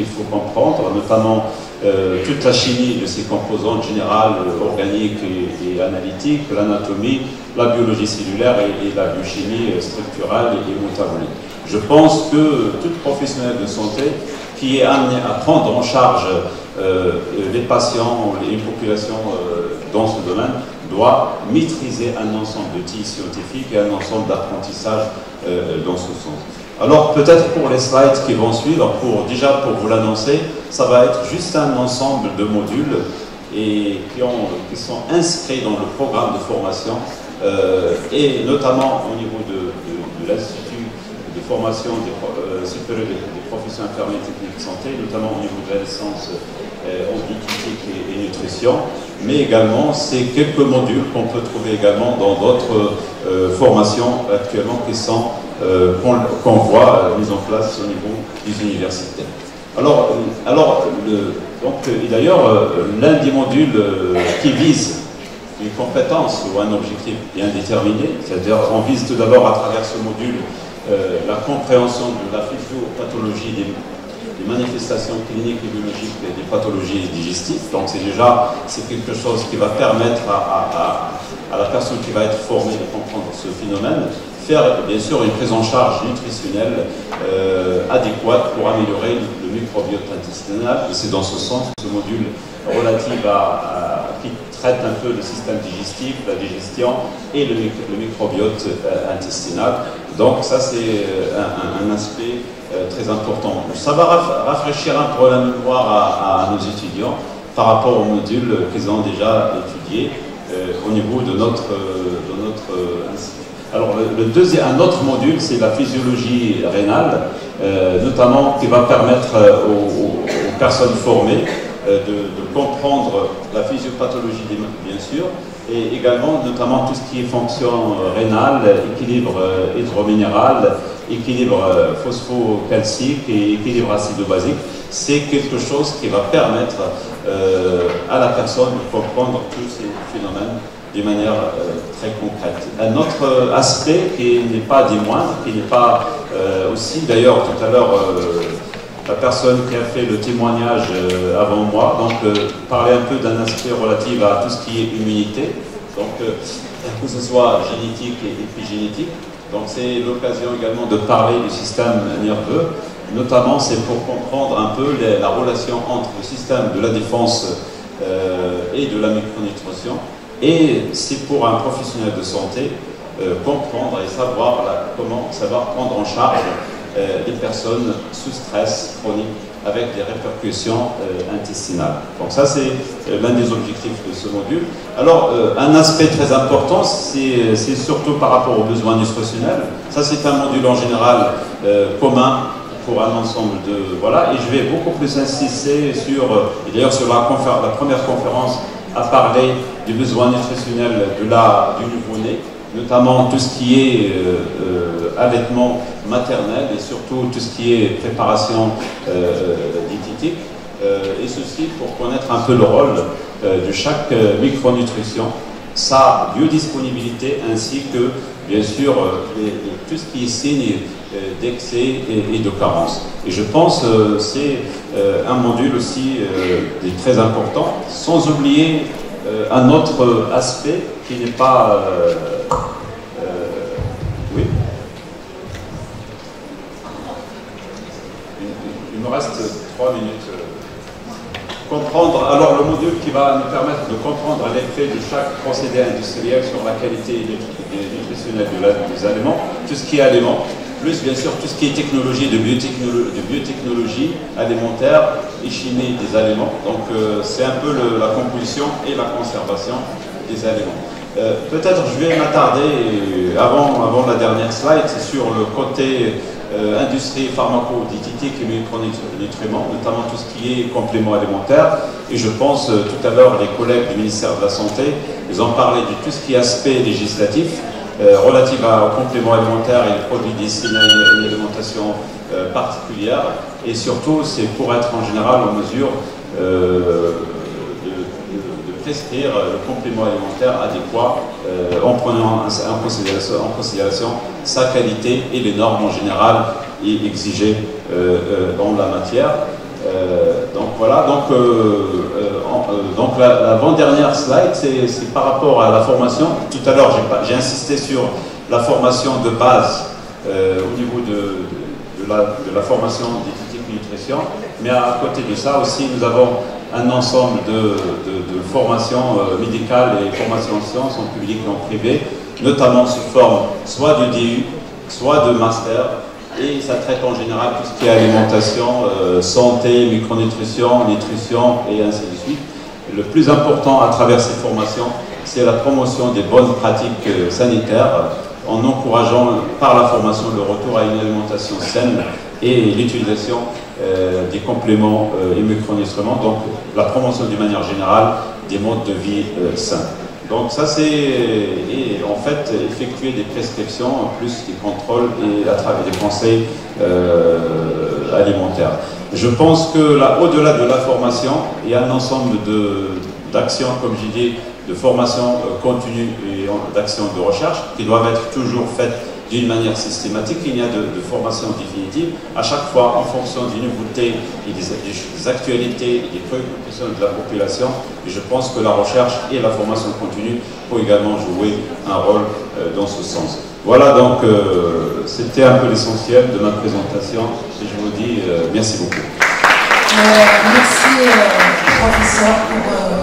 qu'il faut comprendre, notamment toute la chimie de ces composantes générales, organiques et analytiques, l'anatomie, la biologie cellulaire et la biochimie structurale et métabolique. Je pense que tout professionnel de santé qui est amené à prendre en charge les patients et une population dans ce domaine doit maîtriser un ensemble d'outils scientifiques et un ensemble d'apprentissages dans ce sens. Alors peut-être pour les slides qui vont suivre, déjà pour vous l'annoncer, ça va être juste un ensemble de modules et qui sont inscrits dans le programme de formation et notamment au niveau de l'Institut de formation supérieure des professions infirmières et techniques de santé, notamment au niveau de la licence en diététique et nutrition, mais également c'est quelques modules qu'on peut trouver également dans d'autres formations actuellement qui sont qu'on voit mises en place au niveau des universités. Alors d'ailleurs, l'un des modules qui vise une compétence ou un objectif bien déterminé, c'est-à-dire on vise tout d'abord à travers ce module la compréhension de la physiopathologie des manifestations cliniques et biologiques des pathologies digestives. Donc c'est quelque chose qui va permettre à la personne qui va être formée de comprendre ce phénomène, faire bien sûr une prise en charge nutritionnelle adéquate pour améliorer le microbiote intestinal. Et c'est dans ce sens que ce module relatif qui traite un peu le système digestif, la digestion et le microbiote intestinal. Donc ça c'est un aspect très important. Ça va rafraîchir un peu la mémoire à nos étudiants par rapport aux modules qu'ils ont déjà étudiés au niveau de notre institut. Alors un autre module, c'est la physiologie rénale, notamment qui va permettre aux personnes formées de comprendre la physiopathologie bien sûr, et également notamment tout ce qui est fonction rénale, équilibre hydrominéral, équilibre phosphocalcique et équilibre acido-basique. C'est quelque chose qui va permettre à la personne de comprendre tous ces phénomènes de manière très concrète. Un autre aspect qui n'est pas des moindres, qui n'est pas aussi, d'ailleurs tout à l'heure, la personne qui a fait le témoignage avant moi, donc parler un peu d'un aspect relatif à tout ce qui est immunité, donc que ce soit génétique et épigénétique. Donc c'est l'occasion également de parler du système nerveux, notamment c'est pour comprendre un peu la relation entre le système de la défense et de la micronutrition. Et c'est pour un professionnel de santé comprendre et comment savoir prendre en charge des personnes sous stress chronique avec des répercussions intestinales. Donc ça c'est l'un des objectifs de ce module. Alors un aspect très important, c'est surtout par rapport aux besoins nutritionnels. Ça c'est un module en général commun pour un ensemble de... Voilà, et je vais beaucoup plus insister sur, et d'ailleurs sur la première conférence, à parler des besoins nutritionnels du nouveau-né, notamment tout ce qui est allaitement maternel et surtout tout ce qui est préparation diététique, et ceci pour connaître un peu le rôle de chaque micronutrition, sa biodisponibilité ainsi que bien sûr tout ce qui est signe d'excès et de carence. Et je pense que c'est un module aussi très important, sans oublier un autre aspect qui n'est pas... oui. Il me reste 3 minutes. Comprendre, alors le module qui va nous permettre de comprendre l'effet de chaque procédé industriel sur la qualité nutritionnelle des aliments, tout ce qui est aliments, plus bien sûr tout ce qui est technologie de biotechnologie alimentaire et chimie des aliments. Donc c'est un peu la composition et la conservation des aliments. Peut-être je vais m'attarder avant la dernière slide, c'est sur le côté industrie pharmacodiététique et micronutriments, notamment tout ce qui est compléments alimentaires. Et je pense tout à l'heure les collègues du ministère de la Santé, ils ont parlé de tout ce qui est aspect législatif relatif aux compléments alimentaires et aux produits destinés à une alimentation particulière. Et surtout, c'est pour être en général en mesure de prescrire le complément alimentaire adéquat en prenant en considération sa qualité et les normes en général exigées en la matière. Donc voilà, donc l'avant-dernière slide, c'est par rapport à la formation. Tout à l'heure, j'ai insisté sur la formation de base au niveau de la formation diététique et nutrition, mais à côté de ça aussi, nous avons un ensemble de formations médicales et formations en sciences, en public et en privé, notamment sous forme soit de DU, soit de master, et ça traite en général tout ce qui est alimentation, santé, micronutrition, nutrition et ainsi de suite. Le plus important à travers ces formations, c'est la promotion des bonnes pratiques sanitaires en encourageant par la formation le retour à une alimentation saine et l'utilisation des compléments et micronutriments, donc la promotion d'une manière générale des modes de vie sains. Donc ça c'est en fait effectuer des prescriptions plus des contrôles et à travers des conseils alimentaires. Je pense que là, au-delà de la formation, il y a un ensemble d'actions, comme j'ai dit, de formation continue et d'actions de recherche qui doivent être toujours faites d'une manière systématique. Il y a de formation définitive à chaque fois en fonction des nouveautés et des actualités et des préoccupations de la population. Et je pense que la recherche et la formation continue peuvent également jouer un rôle dans ce sens. Voilà, donc c'était un peu l'essentiel de ma présentation et je vous dis merci beaucoup. Merci professeur pour